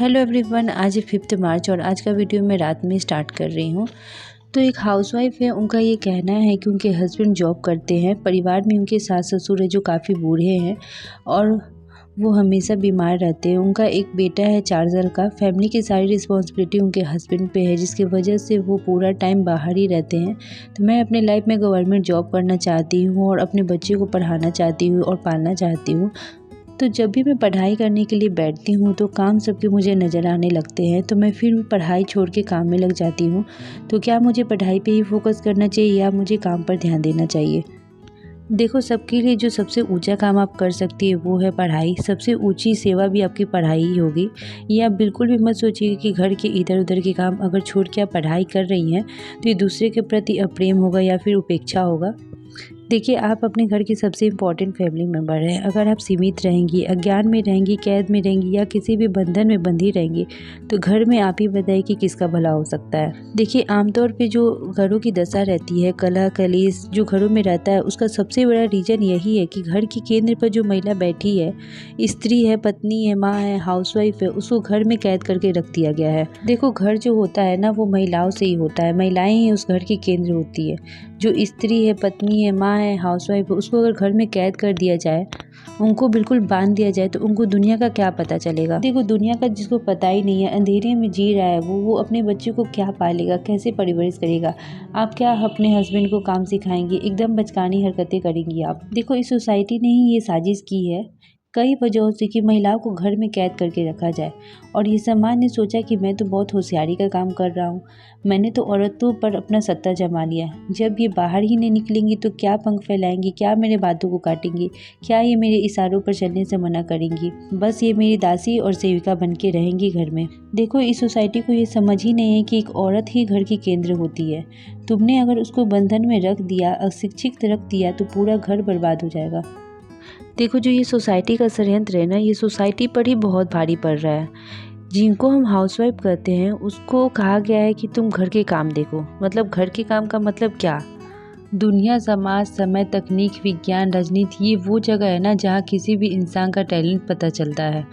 Hello everyone, आज है 5 मार्च और आज का वीडियो मैं रात में स्टार्ट कर रही हूँ। तो एक हाउसवाइफ है, उनका ये कहना है कि उनके हस्बैंड जॉब करते हैं। परिवार में उनके सास ससुर है जो काफ़ी बूढ़े हैं और वो हमेशा बीमार रहते हैं। उनका एक बेटा है 4 साल का। फैमिली की सारी रिस्पॉन्सिबिलिटी उनके हस्बैंड पे है, जिसकी वजह से वो पूरा टाइम बाहर ही रहते हैं। तो मैं अपने लाइफ में गवर्नमेंट जॉब करना चाहती हूँ और अपने बच्चे को पढ़ाना चाहती हूँ और पालना चाहती हूँ। तो जब भी मैं पढ़ाई करने के लिए बैठती हूँ तो काम सबके मुझे नज़र आने लगते हैं, तो मैं फिर भी पढ़ाई छोड़ के काम में लग जाती हूँ। तो क्या मुझे पढ़ाई पे ही फोकस करना चाहिए या मुझे काम पर ध्यान देना चाहिए? देखो, सबके लिए जो सबसे ऊंचा काम आप कर सकती है वो है पढ़ाई। सबसे ऊंची सेवा भी आपकी पढ़ाई ही होगी। ये आप बिल्कुल भी मत सोचिए कि घर के इधर उधर के काम अगर छोड़ के आप पढ़ाई कर रही हैं तो ये दूसरे के प्रति अप्रेम होगा या फिर उपेक्षा होगा। देखिए, आप अपने घर की सबसे इम्पॉर्टेंट फैमिली मेम्बर हैं। अगर आप सीमित रहेंगी, अज्ञान में रहेंगी, कैद में रहेंगी या किसी भी बंधन में बंधी रहेंगी तो घर में आप ही बताइए कि किसका भला हो सकता है। देखिए, आमतौर पे जो घरों की दशा रहती है, कलह कलेश जो घरों में रहता है, उसका सबसे बड़ा रीज़न यही है कि घर के केंद्र पर जो महिला बैठी है, स्त्री है, पत्नी है, माँ है, हाउसवाइफ है, उसको घर में कैद करके रख दिया गया है। देखो, घर जो होता है ना वो महिलाओं से ही होता है। महिलाएं ही उस घर की केंद्र होती है। जो स्त्री है, पत्नी है, माँ है, हाउसवाइफ है, उसको अगर घर में कैद कर दिया जाए, उनको बिल्कुल बांध दिया जाए तो उनको दुनिया का क्या पता चलेगा। देखो, दुनिया का जिसको पता ही नहीं है, अंधेरे में जी रहा है, वो अपने बच्चे को क्या पालेगा, कैसे परवरिश करेगा। आप क्या अपने हस्बैंड को काम सिखाएंगी? एकदम बचकानी हरकतें करेंगी आप। देखो, इस सोसाइटी ने ही ये साजिश की है कई वजहों से कि महिलाओं को घर में कैद करके रखा जाए, और ये समाज ने सोचा कि मैं तो बहुत होशियारी का काम कर रहा हूँ, मैंने तो औरतों पर अपना सत्ता जमा लिया। जब ये बाहर ही नहीं निकलेंगी तो क्या पंख फैलाएंगी, क्या मेरे बातों को काटेंगी, क्या ये मेरे इशारों पर चलने से मना करेंगी। बस ये मेरी दासी और सेविका बन के रहेंगी घर में। देखो, इस सोसाइटी को ये समझ ही नहीं है कि एक औरत ही घर की केंद्र होती है। तुमने अगर उसको बंधन में रख दिया, अशिक्षित रख दिया तो पूरा घर बर्बाद हो जाएगा। देखो, जो ये सोसाइटी का षड्यंत्र है ना, ये सोसाइटी पर ही बहुत भारी पड़ रहा है। जिनको हम हाउसवाइफ कहते हैं उसको कहा गया है कि तुम घर के काम देखो। मतलब घर के काम का मतलब क्या? दुनिया, समाज, समय, तकनीक, विज्ञान, राजनीति, ये वो जगह है ना जहाँ किसी भी इंसान का टैलेंट पता चलता है।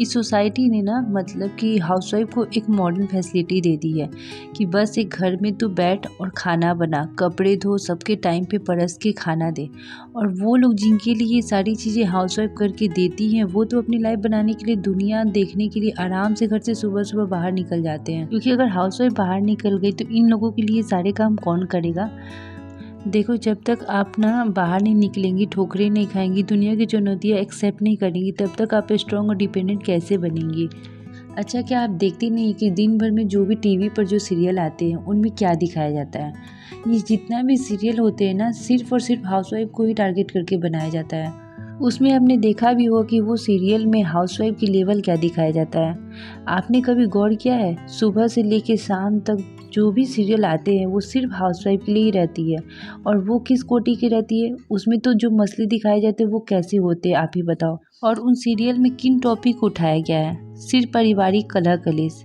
इस सोसाइटी ने ना मतलब कि हाउसवाइफ को एक मॉडर्न फैसिलिटी दे दी है कि बस एक घर में तू बैठ और खाना बना, कपड़े धो, सबके टाइम पे परस के खाना दे। और वो लोग जिनके लिए ये सारी चीज़ें हाउसवाइफ करके देती हैं, वो तो अपनी लाइफ बनाने के लिए, दुनिया देखने के लिए आराम से घर से सुबह सुबह बाहर निकल जाते हैं। क्योंकि अगर हाउसवाइफ बाहर निकल गई तो इन लोगों के लिए सारे काम कौन करेगा? देखो, जब तक आप ना बाहर नहीं निकलेंगी, ठोकरें नहीं खाएंगी, दुनिया की चुनौतियाँ एक्सेप्ट नहीं करेंगी, तब तक आप स्ट्रॉन्ग और डिपेंडेंट कैसे बनेंगी? अच्छा, क्या आप देखती नहीं कि दिन भर में जो भी टीवी पर जो सीरियल आते हैं उनमें क्या दिखाया जाता है? ये जितना भी सीरियल होते हैं ना, सिर्फ और सिर्फ हाउसवाइफ को ही टारगेट करके बनाया जाता है। उसमें आपने देखा भी होगा कि वो सीरियल में हाउसवाइफ की लेवल क्या दिखाया जाता है। आपने कभी गौर किया है? सुबह से लेके शाम तक जो भी सीरियल आते हैं वो सिर्फ हाउसवाइफ के लिए ही रहती है। और वो किस कोटि की रहती है? उसमें तो जो मसले दिखाए जाते हैं वो कैसे होते हैं, आप ही बताओ। और उन सीरियल में किन टॉपिक उठाया गया है? सिर्फ पारिवारिक कलह कलेश।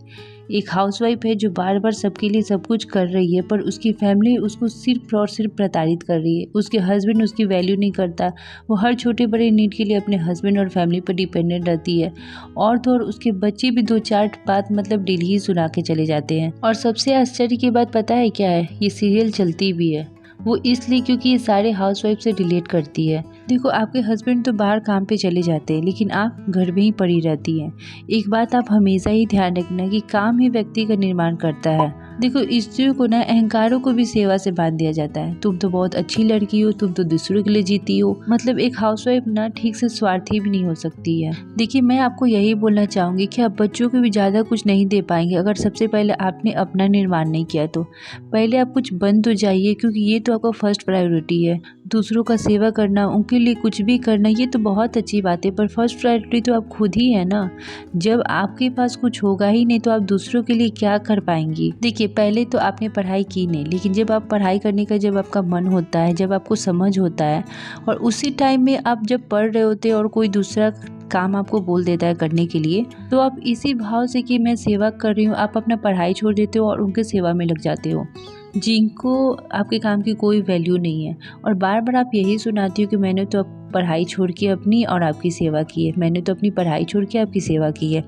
एक हाउसवाइफ है जो बार बार सबके लिए सब कुछ कर रही है, पर उसकी फैमिली उसको सिर्फ और सिर्फ प्रताड़ित कर रही है। उसके हस्बैंड उसकी वैल्यू नहीं करता। वो हर छोटे बड़े नीड के लिए अपने हस्बैंड और फैमिली पर डिपेंडेंट रहती है। और तो और उसके बच्चे भी 2-4 बात मतलब डेली ही सुना के चले जाते हैं। और सबसे आश्चर्य की बात पता है क्या है? ये सीरियल चलती भी है वो इसलिए क्योंकि ये सारे हाउसवाइफ से रिलेट करती है। देखो, आपके हस्बैंड तो बाहर काम पे चले जाते हैं, लेकिन आप घर में ही पड़ी रहती हैं। एक बात आप हमेशा ही ध्यान रखना कि काम ही व्यक्ति का निर्माण करता है। देखो, स्त्रियों को ना अहंकारों को भी सेवा से बांध दिया जाता है। तुम तो बहुत अच्छी लड़की हो, तुम तो दूसरों के लिए जीती हो। मतलब एक हाउसवाइफ ना ठीक से स्वार्थी भी नहीं हो सकती है। देखिए, मैं आपको यही बोलना चाहूँगी कि आप बच्चों को भी ज़्यादा कुछ नहीं दे पाएंगे अगर सबसे पहले आपने अपना निर्माण नहीं किया तो। पहले आप कुछ बन तो जाइए, क्योंकि ये तो आपका फर्स्ट प्रायोरिटी है। दूसरों का सेवा करना, उनके लिए कुछ भी करना, ये तो बहुत अच्छी बात है, पर फर्स्ट प्रायोरिटी तो आप खुद ही है ना। जब आपके पास कुछ होगा ही नहीं तो आप दूसरों के लिए क्या कर पाएंगी? देखिए, पहले तो आपने पढ़ाई की नहीं, लेकिन जब आप पढ़ाई करने का जब आपका मन होता है, जब आपको समझ होता है, और उसी टाइम में आप जब पढ़ रहे होते हैं और कोई दूसरा काम आपको बोल देता है करने के लिए, तो आप इसी भाव से कि मैं सेवा कर रही हूँ, आप अपना पढ़ाई छोड़ देते हो और उनके सेवा में लग जाते हो, जिनको आपके काम की कोई वैल्यू नहीं है। और बार बार आप यही सुनाती हो कि मैंने तो पढ़ाई छोड़ के अपनी और आपकी सेवा की है, मैंने तो अपनी पढ़ाई छोड़ के आपकी सेवा की है।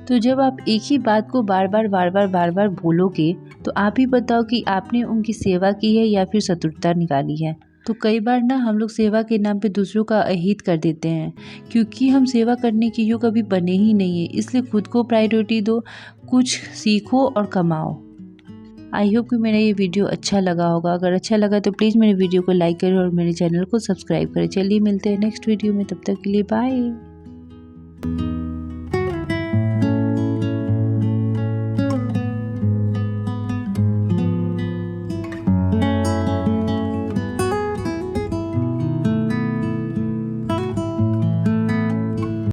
तो जब आप एक ही बात को बार बार बोलोगे तो आप ही बताओ कि आपने उनकी सेवा की है या फिर शत्रुता निकाली है। तो कई बार ना हम लोग सेवा के नाम पे दूसरों का अहित कर देते हैं, क्योंकि हम सेवा करने के योग्य कभी बने ही नहीं है। इसलिए खुद को प्रायोरिटी दो, कुछ सीखो और कमाओ। आई होप कि मेरा ये वीडियो अच्छा लगा होगा। अगर अच्छा लगा तो प्लीज़ मेरे वीडियो को लाइक करें और मेरे चैनल को सब्सक्राइब करें। चलिए मिलते हैं नेक्स्ट वीडियो में, तब तक के लिए बाय।